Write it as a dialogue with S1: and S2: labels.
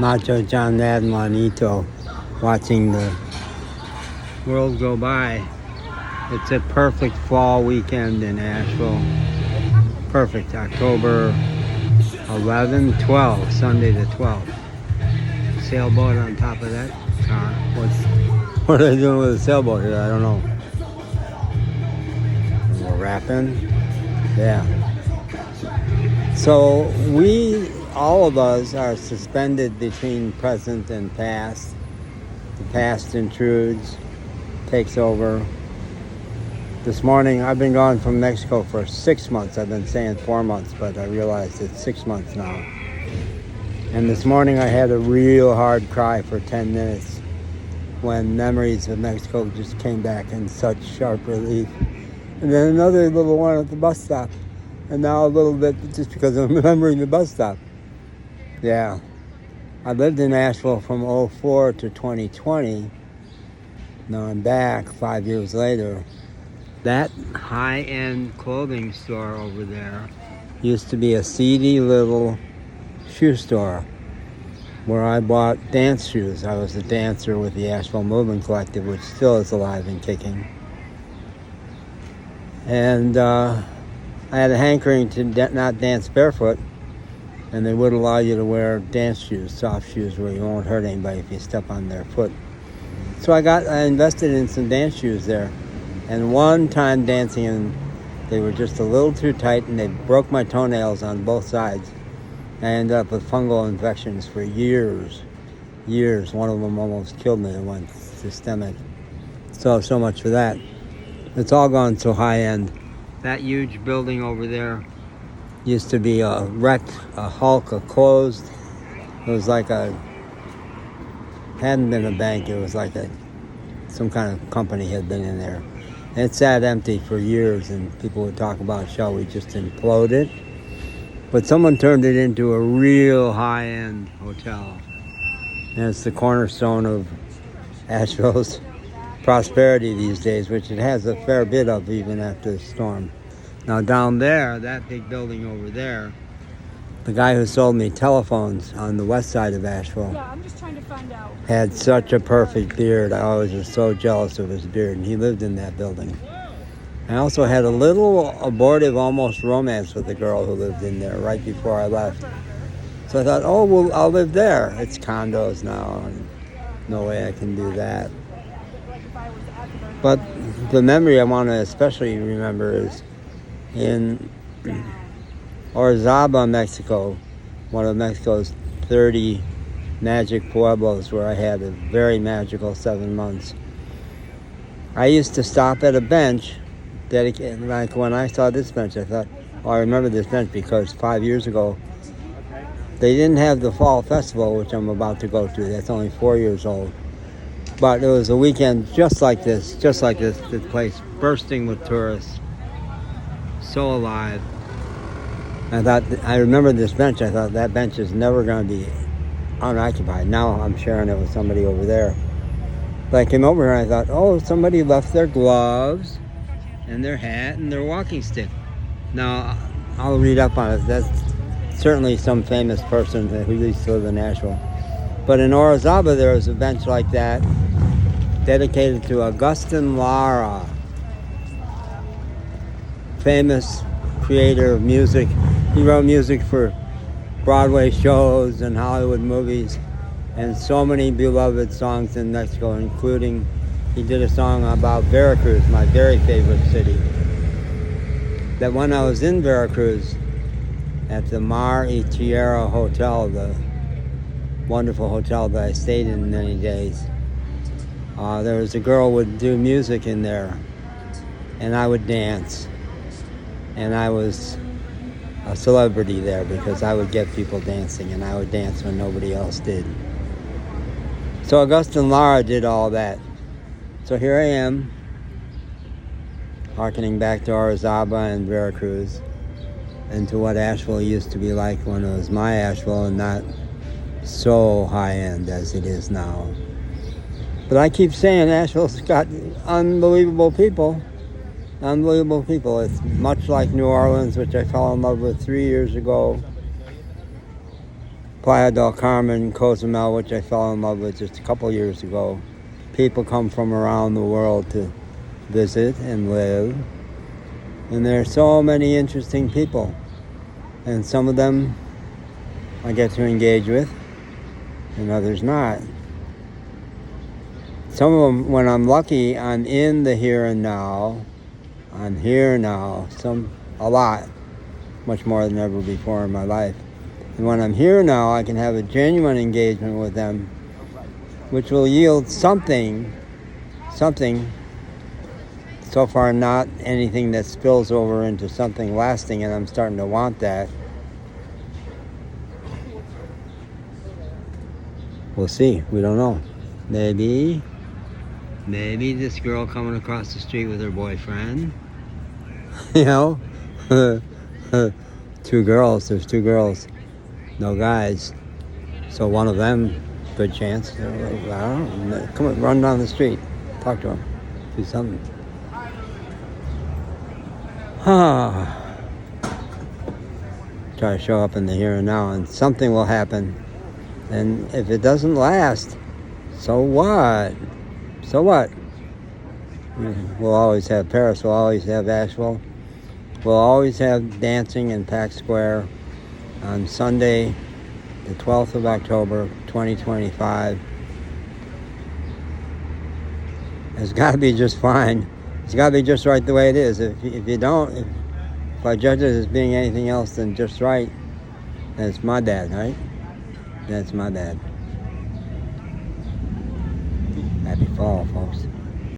S1: Macho John Madden Juanito watching the world go by. It's a perfect fall weekend in Asheville. Perfect. October 11, 12, Sunday the 12th. Sailboat on top of that car. What are they doing with a sailboat here? I don't know. We're rapping. Yeah. So all of us are suspended between present and past. The past intrudes, takes over. This morning, I've been gone from Mexico for 6 months. I've been saying 4 months, but I realized it's 6 months now. And this morning, I had a real hard cry for 10 minutes when memories of Mexico just came back in such sharp relief. And then another little one at the bus stop. And now a little bit just because I'm remembering the bus stop. Yeah. I lived in Asheville from 2004 to 2020. Now I'm back 5 years later. That high-end clothing store over there used to be a seedy little shoe store where I bought dance shoes. I was a dancer with the Asheville Movement Collective, which still is alive and kicking. And I had a hankering to not dance barefoot, and they would allow you to wear dance shoes, soft shoes, where you won't hurt anybody if you step on their foot. So I invested in some dance shoes there. And one time dancing, and they were just a little too tight, and they broke my toenails on both sides. I ended up with fungal infections for years. One of them almost killed me. It went systemic. So much for that. It's all gone so high end. That huge building over there used to be a wreck, a hulk, a closed. It was like hadn't been a bank. It was like some kind of company had been in there. And it sat empty for years, and people would talk about, shall we just implode it? But someone turned it into a real high-end hotel. And it's the cornerstone of Asheville's prosperity these days, which it has a fair bit of even after the storm. Now down there, that big building over there, the guy who sold me telephones on the west side of Asheville
S2: I'm just trying to find out.
S1: Had such a perfect beard. I always was so jealous of his beard, and he lived in that building. I also had a little abortive, almost romance with the girl who lived in there right before I left. So I thought, well, I'll live there. It's condos now, and no way I can do that. But the memory I want to especially remember is in Orizaba, Mexico, one of Mexico's 30 magic pueblos where I had a very magical 7 months. I used to stop at a bench dedicated, like when I saw this bench, I thought, I remember this bench because 5 years ago, they didn't have the fall festival, which I'm about to go to. That's only 4 years old. But it was a weekend just like this, the place bursting with tourists, so alive. I remember this bench, I thought that bench is never going to be unoccupied. Now I'm sharing it with somebody over there. But I came over here and I thought, somebody left their gloves and their hat and their walking stick. Now, I'll read up on it. That's certainly some famous person who used to live in Asheville. But in Orizaba, there was a bench like that dedicated to Agustin Lara, famous creator of music. He wrote music for Broadway shows and Hollywood movies, and so many beloved songs in Mexico, including he did a song about Veracruz, my very favorite city. That when I was in Veracruz at the Mar y Tierra Hotel, the wonderful hotel that I stayed in many days, there was a girl who would do music in there, and I would dance. And I was a celebrity there because I would get people dancing, and I would dance when nobody else did. So Agustin Lara did all that. So here I am, harkening back to Orizaba and Veracruz, and to what Asheville used to be like when it was my Asheville and not so high-end as it is now. But I keep saying Asheville's got unbelievable people. Unbelievable people. It's much like New Orleans, which I fell in love with 3 years ago. Playa del Carmen, Cozumel, which I fell in love with just a couple years ago. People come from around the world to visit and live. And there are so many interesting people. And some of them I get to engage with, and others not. Some of them, when I'm lucky, I'm in the here and now. I'm here now, a lot, much more than ever before in my life. And when I'm here now, I can have a genuine engagement with them, which will yield something, so far not anything that spills over into something lasting, and I'm starting to want that. We'll see. We don't know. Maybe this girl coming across the street with her boyfriend. You know? Two girls. There's two girls. No guys. So one of them, good chance. I don't know. Come on, run down the street. Talk to him. Do something. Try to show up in the here and now, and something will happen. And if it doesn't last, so what? So what? We'll always have Paris. We'll always have Asheville. We'll always have dancing in Pack Square on Sunday, the 12th of October, 2025. It's got to be just fine. It's got to be just right the way it is. If you don't, if I judge it as being anything else than just right, then it's my bad, right? That's my bad. Happy fall, folks.